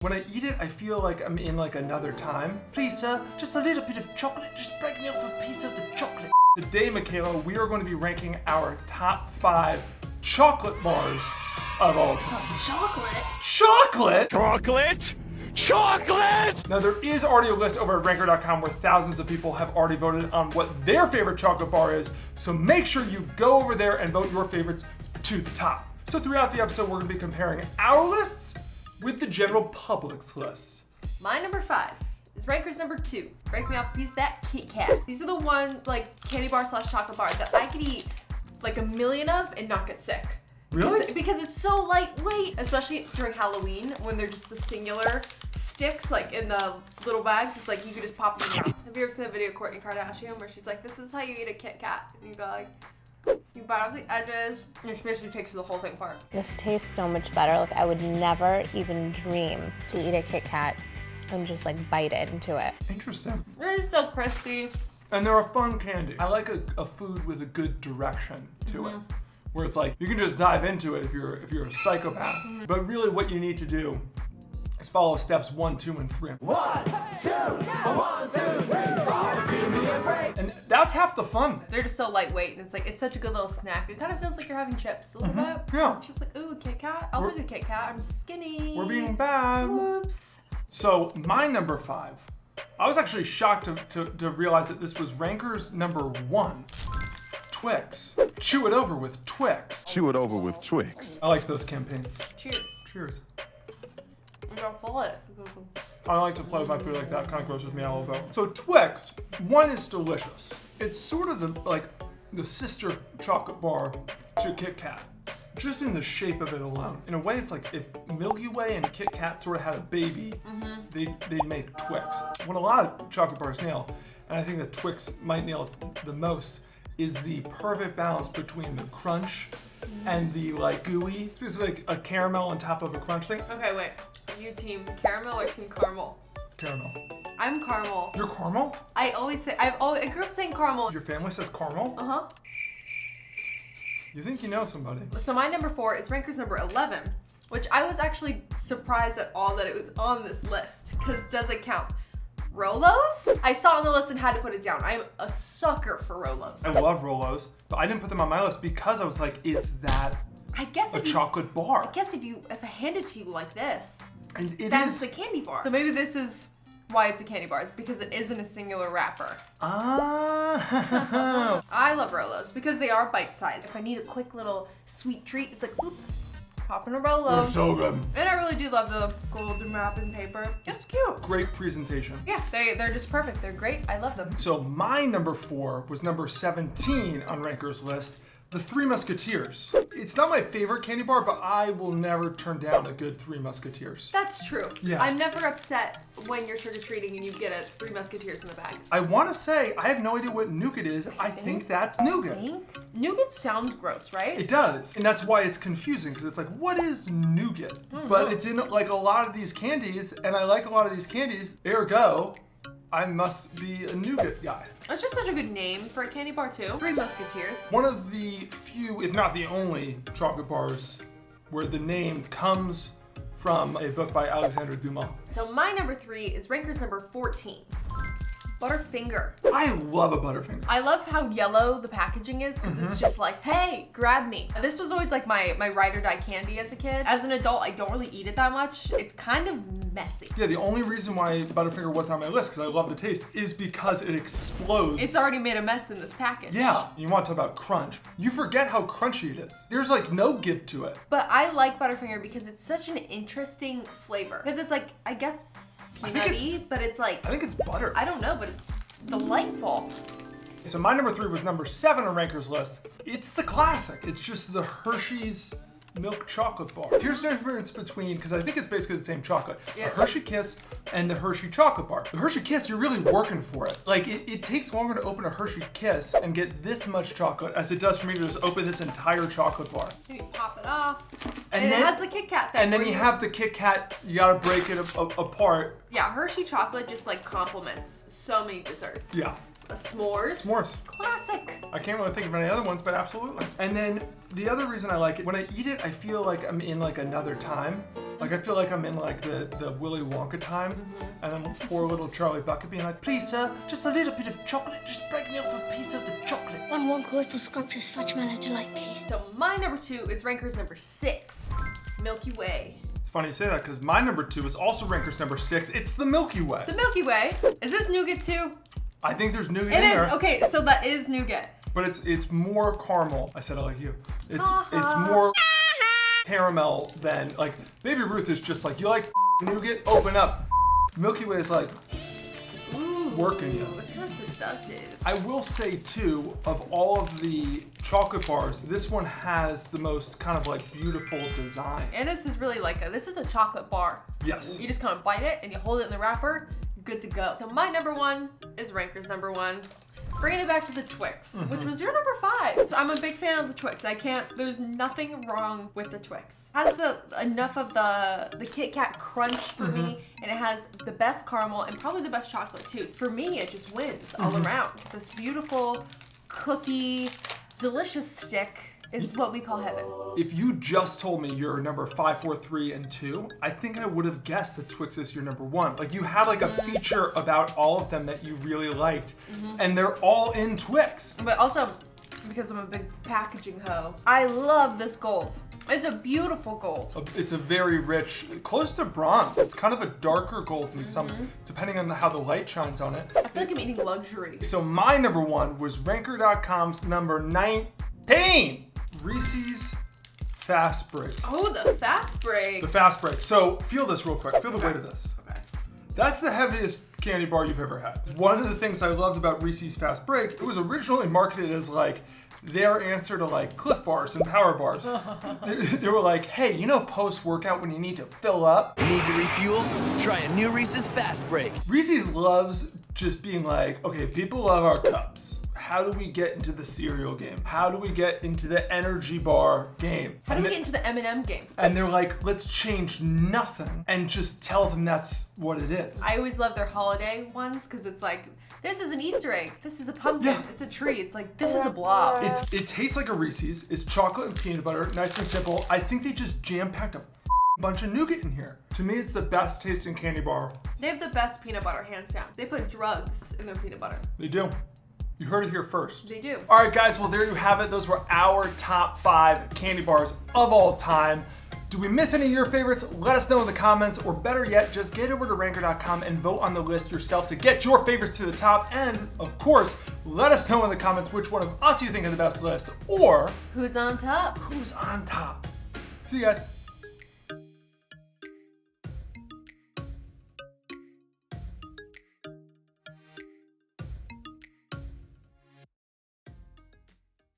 When I eat it, I feel like I'm in like another time. Please, sir, just a little bit of chocolate. Just break me off a piece of the chocolate. Today, Mikaela, we are going to be ranking our top 5 chocolate bars of all time. Chocolate? Chocolate? Chocolate? Chocolate! Now, there is already a list over at ranker.com where thousands of people have already voted on what their favorite chocolate bar is. So make sure you go over there and vote your favorites to the top. So throughout the episode, we're going to be comparing our lists with the general public's list. My number 5 is Ranker's number 2. Break me off a piece of that Kit Kat. These are the one like candy bar / chocolate bar that I could eat like a million of and not get sick. Really? Because it's so lightweight, especially during Halloween when they're just the singular sticks like in the little bags. It's like you could just pop them in your mouth. Have you ever seen a video of Kourtney Kardashian where she's like, this is how you eat a Kit Kat? And you go like, you bite off the edges, and she basically takes the whole thing apart. This tastes so much better. Like I would never even dream to eat a Kit Kat and just like bite into it. Interesting. It is so crispy. And they're a fun candy. I like a food with a good direction to it. Where it's like, you can just dive into it if you're a psychopath. But really what you need to do is follow steps 1, 2, and 3. 1, 2, 1, 2, 3, 4, give me a break. And that's half the fun. They're just so lightweight, and it's like, it's such a good little snack. It kind of feels like you're having chips a little bit. Yeah. It's just like, ooh, a Kit Kat. I'll take a Kit Kat. I'm skinny. We're being bad. Whoops. So my number 5, I was actually shocked to realize that this was Ranker's number 1. Twix. Chew it over with Twix. Chew it over with Twix. I liked those campaigns. Cheers. Cheers. I'm gonna pull it. I like to play with my food like that. Kind of grosses me out a little bit. So Twix, one is delicious. It's sort of the sister chocolate bar to Kit Kat. Just in the shape of it alone. In a way, it's like if Milky Way and Kit Kat sort of had a baby, they'd make Twix. What a lot of chocolate bars nail, and I think that Twix might nail it the most, is the perfect balance between the crunch and the like gooey. It's basically like a caramel on top of a crunch thing. Okay, wait. Are you team caramel or team caramel? Caramel. I'm caramel. You're caramel? I always say, I grew up saying caramel. Your family says caramel? Uh-huh. You think you know somebody. So my number 4 is Ranker's number 11, which I was actually surprised at all that it was on this list, because does it count? Rolos? I saw it on the list and had to put it down. I'm a sucker for Rolos. I love Rolos, but I didn't put them on my list because I was like, is that I guess a chocolate bar? I guess if I hand it to you like this, And it that's is. a candy bar. So maybe this is why it's a candy bar, is because it isn't a singular wrapper. Ah. I love Rolos because they are bite-sized. If I need a quick little sweet treat, it's like, oops, pop in a Rolo. They're so good. And I really do love the golden wrapping paper. It's cute. Great presentation. Yeah, they're just perfect. They're great. I love them. So my number 4 was number 17 on Ranker's list, the Three Musketeers. It's not my favorite candy bar, but I will never turn down a good Three Musketeers. That's true. Yeah. I'm never upset when you're trick-or-treating and you get a Three Musketeers in the bag. I want to say, I have no idea what nougat is. I think that's nougat. Nougat sounds gross, right? It does. And that's why it's confusing, because it's like, what is nougat? But it's in like a lot of these candies, and I like a lot of these candies, ergo, I must be a nougat guy. It's just such a good name for a candy bar too. Three Musketeers. One of the few, if not the only, chocolate bars where the name comes from a book by Alexandre Dumas. So my number 3 is Ranker's number 14. Butterfinger. I love a Butterfinger. I love how yellow the packaging is because it's just like, hey, grab me. This was always like my ride or die candy as a kid. As an adult, I don't really eat it that much. It's kind of messy. Yeah, the only reason why Butterfinger wasn't on my list, because I love the taste, is because it explodes. It's already made a mess in this package. Yeah, you want to talk about crunch. You forget how crunchy it is. There's like no give to it. But I like Butterfinger because it's such an interesting flavor. Because it's like, I guess, peanutty, but it's like, I think it's butter. I don't know, but it's delightful. So my number 3 was number 7 on Ranker's list. It's the classic. It's just the Hershey's milk chocolate bar. Here's the difference between, because I think it's basically the same chocolate, Yes. the Hershey Kiss and the Hershey chocolate bar. The Hershey Kiss, you're really working for it. Like it takes longer to open a Hershey Kiss and get this much chocolate as it does for me to just open this entire chocolate bar. Then you pop it off. And And then- it has the Kit Kat thing. And then where you have the Kit Kat, you gotta break it apart. Yeah, Hershey chocolate just like complements so many desserts. Yeah. S'mores. S'mores. Classic. I can't really think of any other ones, but absolutely. And then the other reason I like it, when I eat it, I feel like I'm in like another time. Like I feel like I'm in like the Willy Wonka time, and then poor little Charlie Bucket being like, please sir, just a little bit of chocolate, just break me off a piece of the chocolate. One quarter scrumptious fudge mellow delight, please. So my number 2 is Ranker's number 6, Milky Way. It's funny you say that because my number 2 is also Ranker's number 6. It's the Milky Way. The Milky Way. Is this nougat too? I think there's nougat It in there. is. Okay, so that is nougat. But it's more caramel. I said it like you. It's more caramel than like Baby Ruth is just like, you like nougat, open up. Milky Way is like Ooh, working you. It's kind of seductive. I will say too, of all of the chocolate bars, this one has the most kind of like beautiful design. And this is really like this is a chocolate bar. Yes. You just kind of bite it and you hold it in the wrapper, good to go. So my number 1 is Ranker's number 1. Bringing it back to the Twix, which was your number 5. So I'm a big fan of the Twix. There's nothing wrong with the Twix. It has enough of the Kit Kat crunch for me, and it has the best caramel and probably the best chocolate too. So for me, it just wins all around. This beautiful cookie, delicious stick is what we call heaven. If you just told me your number 5, 4, 3, and 2, I think I would have guessed that Twix is your number 1. Like you had like a feature about all of them that you really liked, and they're all in Twix. But also, because I'm a big packaging hoe, I love this gold. It's a beautiful gold. It's a very rich, close to bronze. It's kind of a darker gold than some, depending on how the light shines on it. I feel like I'm eating luxury. So my number 1 was Ranker.com's number 19. Reese's Fast Break. Oh, the fast break. The Fast Break. So feel this real quick. Feel the weight of this. Okay. That's the heaviest candy bar you've ever had. One of the things I loved about Reese's Fast Break, it was originally marketed as like their answer to like Cliff Bars and Power Bars. They were like, hey, you know post-workout when you need to fill up? Need to refuel? Try a new Reese's Fast Break. Reese's loves just being like, okay, people love our cups. How do we get into the cereal game? How do we get into the energy bar game? How do we get into the Eminem game? And they're like, let's change nothing and just tell them that's what it is. I always love their holiday ones because it's like, this is an Easter egg. This is a pumpkin. Yeah. It's a tree. It's like, this is a blob. It tastes like a Reese's. It's chocolate and peanut butter, nice and simple. I think they just jam-packed a bunch of nougat in here. To me, it's the best tasting candy bar. They have the best peanut butter, hands down. They put drugs in their peanut butter. They do. You heard it here first. They do. All right, guys, well, there you have it. Those were our top 5 candy bars of all time. Do we miss any of your favorites? Let us know in the comments, or better yet, just get over to Ranker.com and vote on the list yourself to get your favorites to the top. And of course, let us know in the comments which one of us you think is the best list, or Who's on top? who's on top. See you guys.